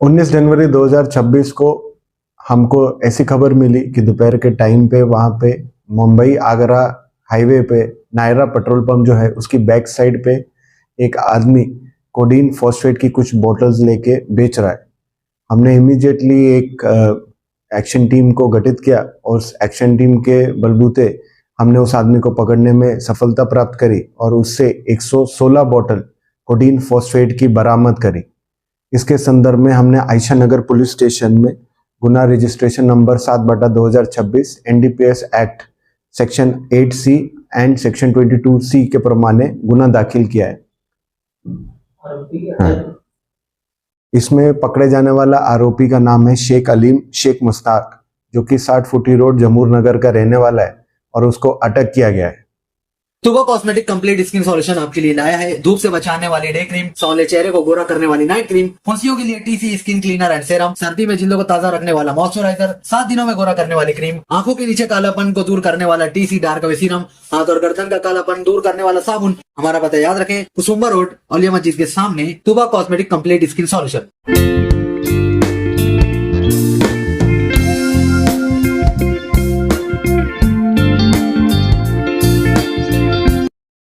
19 जनवरी 2026 को हमको ऐसी खबर मिली कि दोपहर के टाइम पे वहाँ पे मुंबई आगरा हाईवे पे नायरा पेट्रोल पंप जो है उसकी बैक साइड पे एक आदमी कोडीन फॉस्फेट की कुछ बोतल्स लेके बेच रहा है। हमने इमीडिएटली एक एक्शन टीम को गठित किया और उस एक्शन टीम के बलबूते हमने उस आदमी को पकड़ने में सफलता प्राप्त करी और उससे 116 बोतल कोडीन फॉस्फेट की बरामद करी। इसके संदर्भ में हमने आयशा नगर पुलिस स्टेशन में Guna registration number 7/2026 NDPS act section 8C and section 22C के प्रमाणे गुना दाखिल किया है। हाँ। इसमें पकड़े जाने वाला आरोपी का नाम है शेख अलीम शेख मुश्ताक, जो कि 60 फुटी रोड जमूर नगर का रहने वाला है और उसको अटक किया गया है। तुबा कॉस्मेटिक कंप्लीट स्किन सॉल्यूशन आपके लिए लाया है धूप से बचाने वाली डे क्रीम, सौले चेहरे को गोरा करने वाली नाइट क्रीम, फुंसियों के लिए TC skin cleaner and serum, सर्दी में जिल्दों को ताजा रखने वाला मॉइस्चराइजर, 7 दिनों में गोरा करने वाली क्रीम, आंखों के नीचे कालापन को दूर करने वाला टीसी डार्क वे सीरम, हाथ और गर्दन का कालापन दूर करने वाला साबुन। हमारा पता याद रखें, कुसुम्बा रोड, औलिया मस्जिद के सामने, तुबा कॉस्मेटिक कंप्लीट स्किन सॉल्यूशन।